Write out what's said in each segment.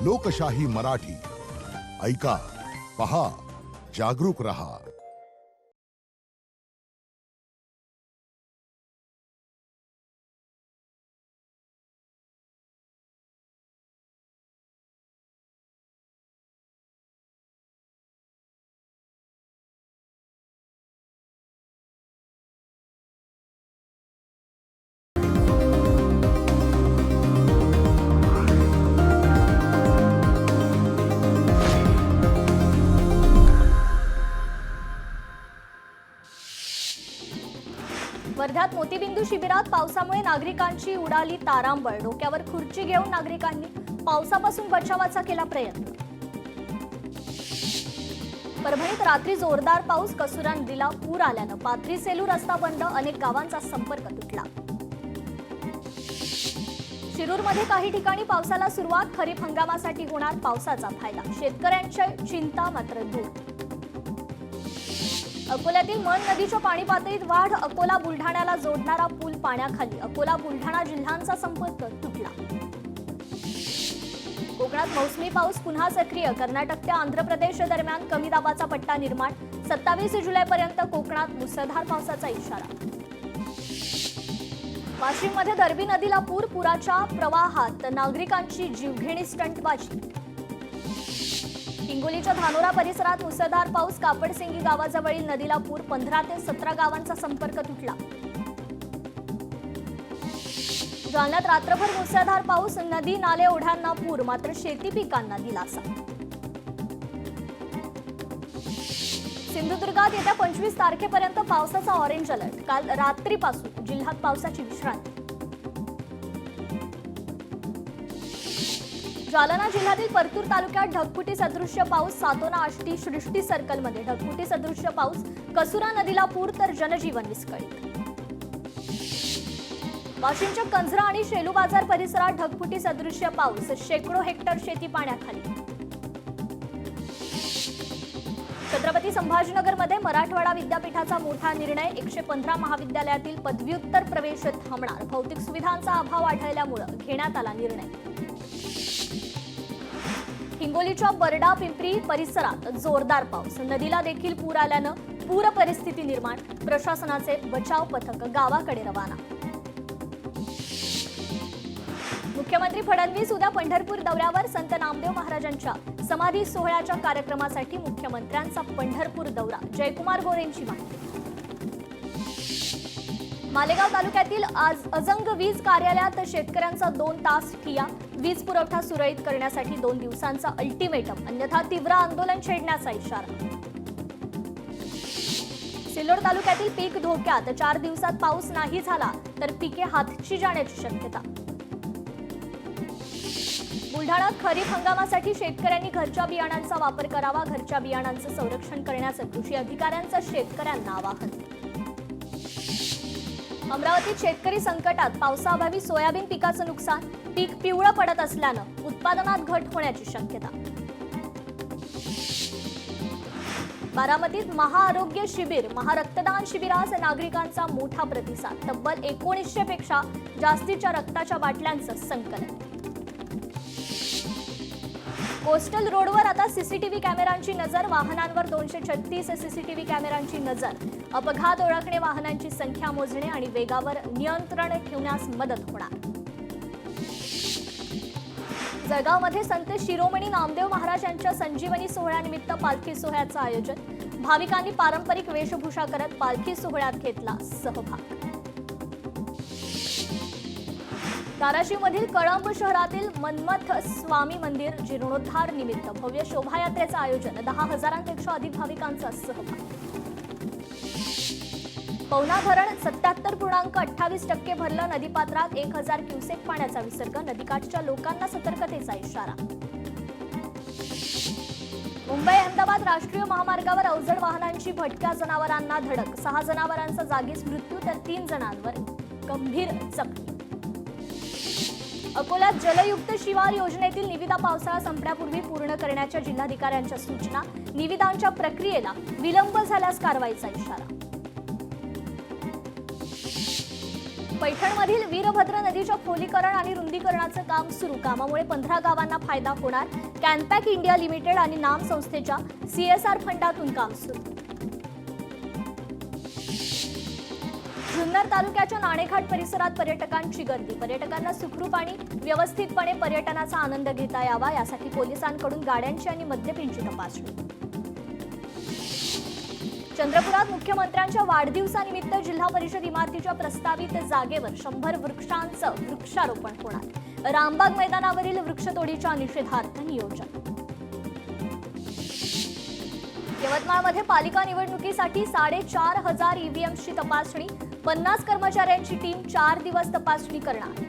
लोकशाही मराठी ऐका, पहा, जागरूक रहा। वर्ध्यात मोतीबिंदू शिबिरात पावसामुळे नागरिकांची उडाली तारांबळ। डोक्यावर खुर्ची घेऊन नागरिकांनी पावसापासून बचावाचा केला प्रयत्न। परभणीत रात्री जोरदार पाऊस, कसुरा नदीला पूर आल्यानं पाथरी सेलू रस्ता बंद, अनेक गावांचा संपर्क तुटला। शिरूरमध्ये काही ठिकाणी पावसाला सुरुवात, खरीप हंगामासाठी होणार पावसाचा फायदा, शेतकऱ्यांची चिंता मात्र दूर। अकोल्यातील मन नदीच्या पाणी पातळीत वाढ, अकोला बुलढाण्याला जोडणारा पूल पाण्याखाली, अकोला बुलढाणा जिल्ह्यांचा संपर्क तुटला। कोकणात मोसमी पाऊस पुन्हा सक्रिय, कर्नाटक ते आंध्र प्रदेश दरम्यान कमी दाबाचा पट्टा निर्माण, 27 जुलैपर्यंत कोकणात मुसळधार पावसाचा इशारा। वाशिममध्ये दर्बी नदीला पूर, पुराच्या प्रवाहात नागरिकांची जीवघेणी स्टंटबाजी। हिंगोलीच्या धानोरा परिसरात मुसळधार पाऊस, कापडसिंगी गावाजवळील नदीला पूर, 15 ते 17 गावांचा संपर्क तुटला। जालन्यात रात्रभर मुसळधार पाऊस, नदी नाले ओढ्यांना पूर, मात्र शेती पिकांना दिलासा। सिंधुदुर्गात येत्या 25 तारखेपर्यंत पावसाचा ऑरेंज अलर्ट, काल रात्रीपासून जिल्ह्यात पावसाची विश्रांती। जालना जिल्ह्यातील परतूर तालुक्यात ढगफुटी सदृश्य पाऊस, सातोना आष्टी सृष्टी सर्कलमध्ये ढगफुटी सदृश्य पाऊस, कसुरा नदीला पूर तर जनजीवन विस्कळीत। वाशिमच्या कंझरा आणि शेलू बाजार परिसरात ढगफुटी सदृश्य पाऊस, शेकडो हेक्टर शेती पाण्याखाली। छत्रपती संभाजीनगरमध्ये मराठवाडा विद्यापीठाचा मोठा निर्णय, 115 महाविद्यालयातील पदव्युत्तर प्रवेश थांबणार, भौतिक सुविधांचा अभाव आढळल्यामुळे घेण्यात आला निर्णय। हिंगोलीच्या बरडा पिंपरी परिसरात जोरदार पाऊस, नदीला देखील पूर आल्यानं पूर परिस्थिती निर्माण, प्रशासनाचे बचाव पथक गावाकडे रवाना। मुख्यमंत्री फडणवीस उद्या पंढरपूर दौऱ्यावर, संत नामदेव महाराजांच्या समाधी सोहळ्याच्या कार्यक्रमासाठी मुख्यमंत्र्यांचा पंढरपूर दौरा, जयकुमार गोरेंची माहिती। मालेगाव तालुक्यातील अजंग वीज कार्यालयात शेतकऱ्यांचा 2 तास ठिय्या, वीज पुरवठा सुरळीत करण्यासाठी 2 दिवसांचा अल्टिमेटम, अन्यथा तीव्र आंदोलन छेडण्याचा इशारा। सिल्लोड तालुक्यातील पीक धोक्यात, 4 दिवसात पाऊस नाही झाला तर पिके हातची जाण्याची शक्यता। बुलढाण्यात खरीप हंगामासाठी शेतकऱ्यांनी घरच्या बियाणांचा वापर करावा, घरच्या बियाणांचं संरक्षण करण्याचं कृषी अधिकाऱ्यांचं शेतकऱ्यांना आवाहन। अमरावतीत शेतकरी संकटात, पावसाअभावी सोयाबीन पिकाचं नुकसान, पीक पिवळं पडत असल्यानं उत्पादनात घट होण्याची शक्यता। बारामतीत महाआरोग्य शिबिर, महारक्तदान शिबिरास नागरिकांचा मोठा प्रतिसाद, तब्बल 1900 पेक्षा जास्तीच्या रक्ताच्या बाटल्यांचं संकलन। कोस्टल रोडवर आता सीसीटीव्ही कॅमेऱ्यांची नजर, वाहनांवर 236 सीसीटीव्ही कॅमेऱ्यांची नजर, अपघात ओळखणे, वाहनांची संख्या मोजणे आणि वेगावर नियंत्रण ठेवण्यास मदत होणार। जळगावमध्ये संत शिरोमणी नामदेव महाराज यांच्या संजीवनी सोहळ्यानिमित्त पालखी सोहळ्याचं आयोजन, भाविकांनी पारंपरिक वेशभूषा करत पालखी सोहळ्यात घेतला सहभाग। धाराशिवमधील कळंब शहरातील मन्मथ स्वामी मंदिर जीर्णोद्धार निमित्त भव्य शोभायात्रेचं आयोजन, 10,000पेक्षा अधिक भाविकांचा सहभाग। पवना धरण 77.28% भरलं, नदीपात्रात 1000 क्युसेक पाण्याचा विसर्ग, नदीकाठच्या लोकांना सतर्कतेचा इशारा। मुंबई अहमदाबाद राष्ट्रीय महामार्गावर अवजड वाहनांची भटक्या जनावरांना धडक, 6 जनावरांचा जागीच मृत्यू तर 3 जणांवर गंभीर जखमी। अकोल्यात जलयुक्त शिवार योजनेतील निविदा पावसाळा संपण्यापूर्वी पूर्ण करण्याच्या जिल्हाधिकाऱ्यांच्या सूचना, निविदांच्या प्रक्रियेला विलंब झाल्यास कारवाईचा इशारा। पैठणमधील वीरभद्र नदीच्या खोलीकरण आणि रुंदीकरणाचं काम सुरू. कामामुळे 15 गावांना फायदा होणार. कॅनपॅक इंडिया लिमिटेड आणि नाम संस्थेच्या CSR फंडातून काम सुरू. जुन्नर तालुक्याच्या नाणेघाट परिसरात पर्यटकांची गर्दी. पर्यटकांना सुखरूप आणि व्यवस्थितपणे पर्यटनाचा आनंद घेता यावा यासाठी पोलिसांकडून गाड्यांची आणि मद्यपींची तपासणी. चंद्रपुरात मुख्यमंत्र्यांच्या वाढदिवसानिमित्त जिल्हा परिषद इमारतीच्या प्रस्तावित जागेवर 100 वृक्षांचं वृक्षारोपण होणार. रामबाग मैदानावरील वृक्षतोडीच्या निषेधार्थ नियोजन. यवतमाळमध्ये पालिका निवडणुकीसाठी 4,500 EVMची तपासणी. 50 कर्मचाऱ्यांची टीम 4 दिवस तपासणी करणार.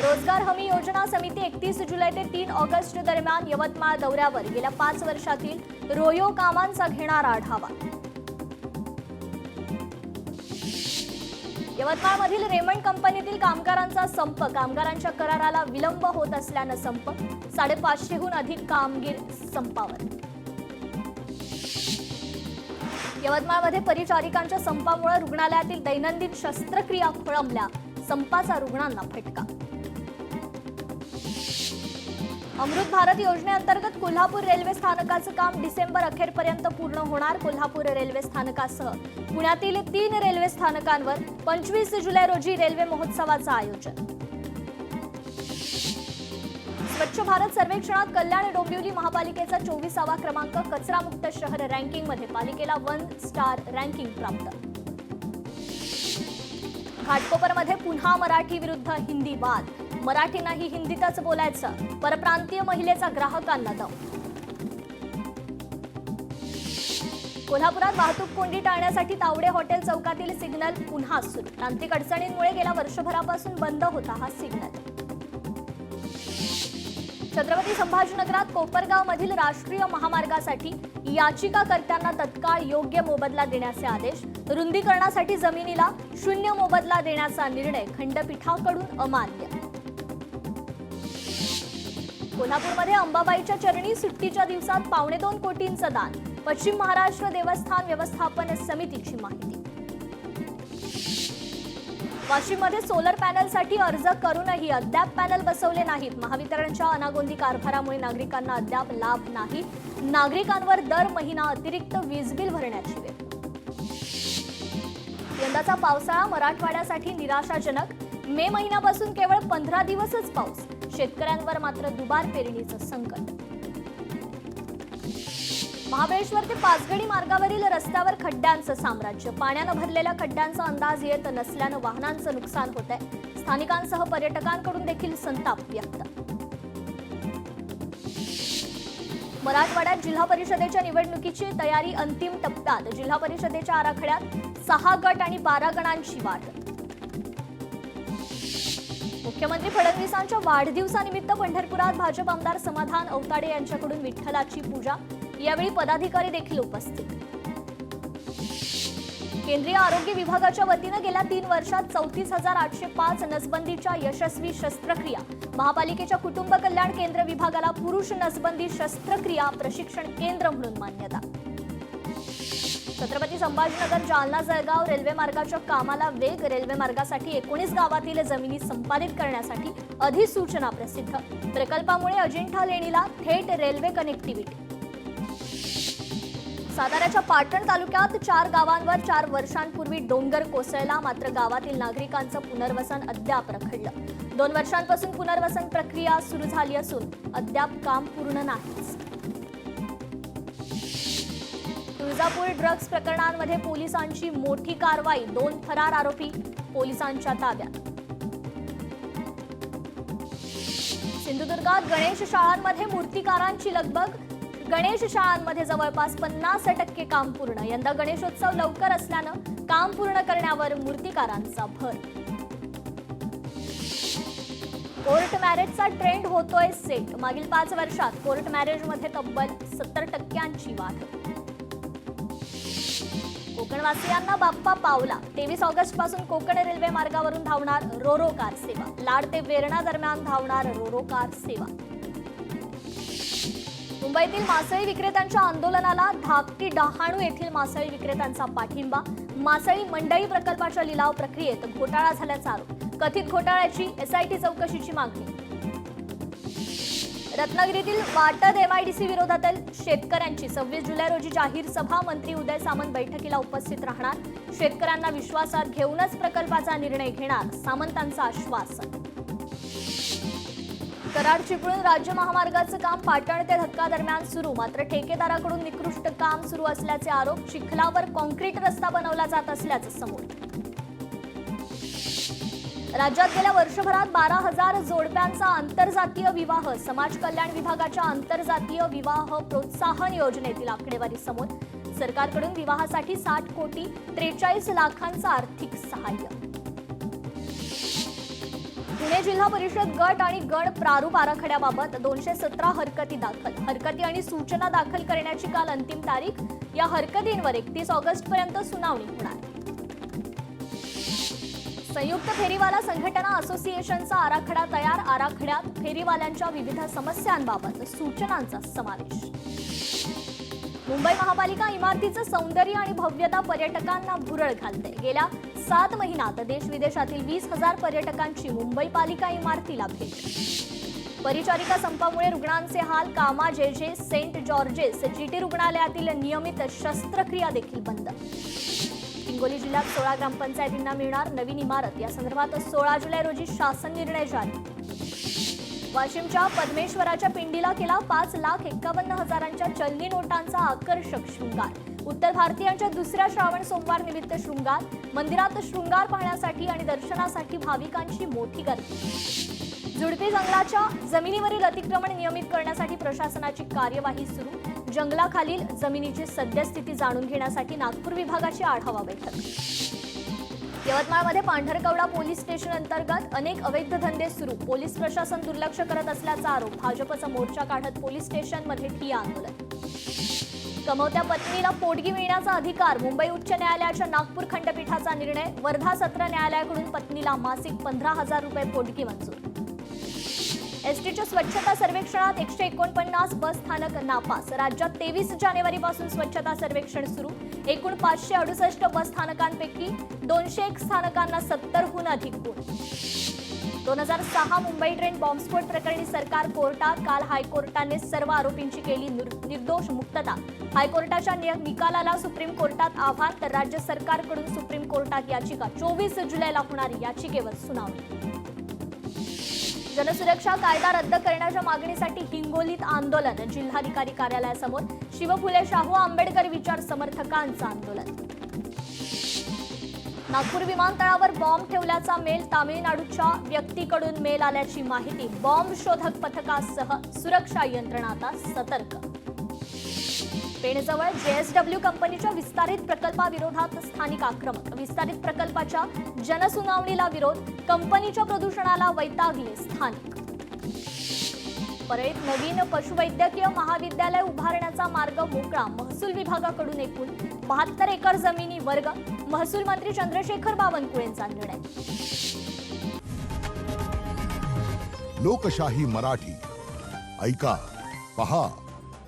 रोजगार हमी योजना समिती 31 जुलै ते 3 ऑगस्ट दरम्यान यवतमाळ दौऱ्यावर. गेल्या 5 वर्षातील रोयो कामांचा घेणार आढावा. यवतमाळमधील रेमंड कंपनीतील कामगारांचा संप. कामगारांच्या कराराला विलंब होत असल्यानं संप. 550हून अधिक कामगार संपावर. यवतमाळमध्ये परिचारिकांच्या संपामुळे रुग्णालयातील दैनंदिन शस्त्रक्रिया खोळंबल्या. संपाचा रुग्णांना फटका. अमृत भारत योजनेअंतर्गत कोल्हापूर रेल्वे स्थानकाचं काम डिसेंबर अखेरपर्यंत पूर्ण होणार. कोल्हापूर रेल्वे स्थानकासह पुण्यातील 3 रेल्वे स्थानकांवर 25 जुलै रोजी रेल्वे महोत्सवाचं आयोजन. स्वच्छ भारत सर्वेक्षणात कल्याण डोंबिवली महापालिकेचा 24वा क्रमांक. कचरामुक्त शहर रँकिंगमध्ये पालिकेला 1 स्टार रँकिंग प्राप्त. घाटकोपरमध्ये पुन्हा मराठी विरुद्ध हिंदी वाद. मराठी नाही हिंदीतच बोलायचं. परप्रांतीय महिलेचा ग्राहकांना दम. कोल्हापुरात वाहतूक कोंडी टाळण्यासाठी तावडे हॉटेल चौकातील सिग्नल पुन्हा सुरू. तांत्रिक अडचणींमुळे गेल्या वर्षभरापासून बंद होता हा सिग्नल. छत्रपती संभाजीनगरात कोपरगावमधील राष्ट्रीय महामार्गासाठी याचिकाकर्त्यांना तत्काळ योग्य मोबदला देण्याचे आदेश. रुंदीकरणासाठी जमिनीला 0 मोबदला देण्याचा निर्णय खंडपीठाकडून अमान्य. कोल्हापूरमध्ये अंबाबाईच्या चरणी सुट्टीच्या दिवसात 2.25 कोटींचं दान. पश्चिम महाराष्ट्र देवस्थान व्यवस्थापन समितीची माहिती. वाशिममध्ये सोलर पॅनलसाठी अर्ज करूनही अद्याप पॅनल बसवले नाहीत. महावितरणच्या अनागोंदी कारभारामुळे नागरिकांना अद्याप लाभ नाही. नागरिकांवर दर महिना अतिरिक्त वीज बिल भरण्याची वेळ. यंदाचा पावसाळा मराठवाड्यासाठी निराशाजनक. मे महिन्यापासून केवळ 15 दिवसच पाऊस. शेतकऱ्यांवर मात्र दुबार पेरणीचं संकट. महाबळेश्वर ते पाचगणी मार्गावरील रस्त्यावर खड्ड्यांचं साम्राज्य. पाण्यानं भरलेल्या खड्ड्यांचा अंदाज येत नसल्यानं वाहनांचं नुकसान होत आहे. स्थानिकांसह पर्यटकांकडून देखील संताप व्यक्त. मराठवाड्यात जिल्हा परिषदेच्या निवडणुकीची तयारी अंतिम टप्प्यात. जिल्हा परिषदेच्या आराखड्यात 6 गट आणि 12 गणांची वाढ. मुख्यमंत्री फडणवीसांच्या वाढदिवसानिमित्त पंढरपुरात भाजप आमदार समाधान औताडे यांच्याकडून विठ्ठलाची पूजा. यावेळी पदाधिकारी देखील उपस्थित. केंद्रीय आरोग्य विभागाच्या वतीनं गेल्या 3 वर्षात 34,805 नसबंदीच्या यशस्वी शस्त्रक्रिया. महापालिकेच्या कुटुंब कल्याण केंद्र विभागाला पुरुष नसबंदी शस्त्रक्रिया प्रशिक्षण केंद्र म्हणून मान्यता. छत्रपती संभाजीनगर जालना जळगाव रेल्वे मार्गाच्या कामाला वेग. रेल्वे मार्गासाठी 19 गावातील जमिनी संपादित करण्यासाठी अधिसूचना प्रसिद्ध. प्रकल्पामुळे अजिंठा लेणीला थेट रेल्वे कनेक्टिव्हिटी. साताऱ्याच्या पाटण तालुक्यात 4 गावांवर 4 वर्षांपूर्वी डोंगर कोसळला. मात्र गावातील नागरिकांचं पुनर्वसन अद्याप रखडलं. 2 वर्षांपासून पुनर्वसन प्रक्रिया सुरू झाली असून अद्याप काम पूर्ण नाहीच. तुळजापूर ड्रग्ज प्रकरणांमध्ये पोलिसांची मोठी कारवाई. 2 फरार आरोपी पोलिसांच्या ताब्यात. सिंधुदुर्गात गणेश शाळांमध्ये मूर्तिकारांची लगबग. गणेश शाळांमध्ये जवळपास 50% काम पूर्ण. यंदा गणेशोत्सव लवकर असल्यानं काम पूर्ण करण्यावर मूर्तिकारांचा भर. कोर्ट मॅरेजचा ट्रेंड होतोय सेट. मागील 5 वर्षात कोर्ट मॅरेजमध्ये तब्बल 70% वाढ. कोकणवासियांना बाप्पा पावला. 23 ऑगस्ट पासून कोकण रेल्वे मार्गावरून धावणार रोरो कार सेवा. लाड ते वेरणा दरम्यान धावणार रोरो कार सेवा. मुंबईतील मासळी विक्रेत्यांच्या आंदोलनाला धाकटी डहाणू येथील मासळी विक्रेत्यांचा पाठिंबा. मासळी मंडई प्रकल्पाच्या लिलाव प्रक्रियेत घोटाळा झाल्याचा आरोप. कथित घोटाळ्याची एसआयटी चौकशीची मागणी. रत्नागिरीतील वाटद एमआयडीसी विरोधातील शेतकऱ्यांची 26 जुलै रोजी जाहीर सभा. मंत्री उदय सामंत बैठकीला उपस्थित राहणार. शेतकऱ्यांना विश्वासात घेऊनच प्रकल्पाचा निर्णय घेणार, सामंतांचं आश्वासन. कराड चिपळूण राज्य महामार्गाचं काम पाटण ते धक्का दरम्यान सुरू, मात्र ठेकेदाराकडून निकृष्ट काम सुरू असल्याचे आरोप. चिखलावर कॉन्क्रीट रस्ता बनवला जात असल्याचं समोर. राज्यात गेल्या वर्षभरात 12,000 जोडप्यांचा आंतरजातीय विवाह. समाज कल्याण विभागाच्या आंतरजातीय विवाह प्रोत्साहन योजनेतील आकडेवारी समोर. सरकारकडून विवाहासाठी 60 कोटी 43 लाखांचं आर्थिक सहाय्य. पुणे जिल्हा परिषद गट आणि गण प्रारूप आराखड्याबाबत 217 हरकती दाखल. हरकती आणि सूचना दाखल करण्याची काल अंतिम तारीख. या हरकतींवर 31 ऑगस्टपर्यंत सुनावणी होणार. संयुक्त फेरीवाला संघटना असोसिएशनचा आराखडा तयार. आराखड्यात फेरीवाल्यांच्या विविध समस्यांबाबत सूचनांचा समावेश. मुंबई महापालिका इमारतीचं सौंदर्य आणि भव्यता पर्यटकांना भुरळ घालते. गेल्या 7 महिन्यात देश-विदेशातील 20,000 पर्यटकांची मुंबई पालिका इमारतीला भेट. परिचारिका संपामुळे रुग्णांचे हाल. कामा जे सेंट जॉर्जेस जीटी रुग्णालयातील नियमित शस्त्रक्रिया देखील बंद. हिंगोली जिल्ह्यात 16 ग्रामपंचायतींना मिळणार नवीन इमारत. या संदर्भात 16 जुलै रोजी शासन निर्णय जारी. वाशिमच्या पद्मेश्वराच्या पिंडीला केला 5,51,000च्या चलनी नोटांचा आकर्षक शृंगार. उत्तर भारतीयांच्या दुसऱ्या श्रावण सोमवार निमित्त शृंगार. मंदिरात शृंगार पाहण्यासाठी आणि दर्शनासाठी भाविकांची मोठी गर्दी. झुडपी जंगलाच्या जमिनीवरील अतिक्रमण नियमित करण्यासाठी प्रशासनाची कार्यवाही सुरू. जंगलाखालील जमिनीची सद्यस्थिती जाणून घेण्यासाठी नागपूर विभागाची आढावा बैठक. यवतमाळमध्ये पांढरकवडा पोलीस स्टेशन अंतर्गत अनेक अवैध धंदे सुरू. पोलीस प्रशासन दुर्लक्ष करत असल्याचा आरोप. भाजपचा मोर्चा काढत पोलीस स्टेशनमध्ये ठिय्या आंदोलन. कमवत्या पत्नीला पोटगी मिळण्याचा अधिकार. मुंबई उच्च न्यायालयाच्या नागपूर खंडपीठाचा निर्णय. वर्धा सत्र न्यायालयाकडून पत्नीला मासिक 15,000 रुपये पोटगी मंजूर. एसटीच्या स्वच्छता सर्वेक्षणात 149 बस स्थानक नापास. राज्यात 23 जानेवारीपासून स्वच्छता सर्वेक्षण सुरू. एकूण 568 बस स्थानकांपैकी 201 स्थानकांना 70हून अधिक गुण. 2006 मुंबई ट्रेन बॉम्बस्फोट प्रकरणी सरकार कोर्टात. काल हायकोर्टाने सर्व आरोपींची केली निर्दोष मुक्तता. हायकोर्टाच्या निकालाला सुप्रीम कोर्टात आव्हान, तर राज्य सरकारकडून सुप्रीम कोर्टात याचिका. 24 जुलैला होणारी याचिकेवर सुनावणी. जनसुरक्षा कायदा रद्द करण्याच्या मागणीसाठी हिंगोलीत आंदोलन. जिल्हाधिकारी कार्यालयासमोर. शिवफुले शाहू आंबेडकर विचार समर्थकांचं आंदोलन. नागपूर विमानतळावर बॉम्ब ठेवल्याचा मेल. तामिळनाडूच्या व्यक्तीकडून मेल आल्याची माहिती. बॉम्ब शोधक पथकासह सुरक्षा यंत्रणा आता सतर्क. पेणजवळ जेएसडब्ल्यू कंपनीच्या विस्तारित प्रकल्पाविरोधात स्थानिक आक्रमक. विस्तारित प्रकल्पाच्या जनसुनावणीला विरोध. कंपनीच्या प्रदूषणाला वैतागले स्थानिक. परळीत नवीन पशुवैद्यकीय महाविद्यालय उभारण्याचा मार्ग मोकळा. महसूल विभागाकडून एकूण 72 एकर जमिनी वर्ग. महसूल मंत्री चंद्रशेखर बावनकुळेंचा निर्णय. लोकशाही मराठी ऐका, पहा,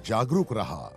जागरूक रहा.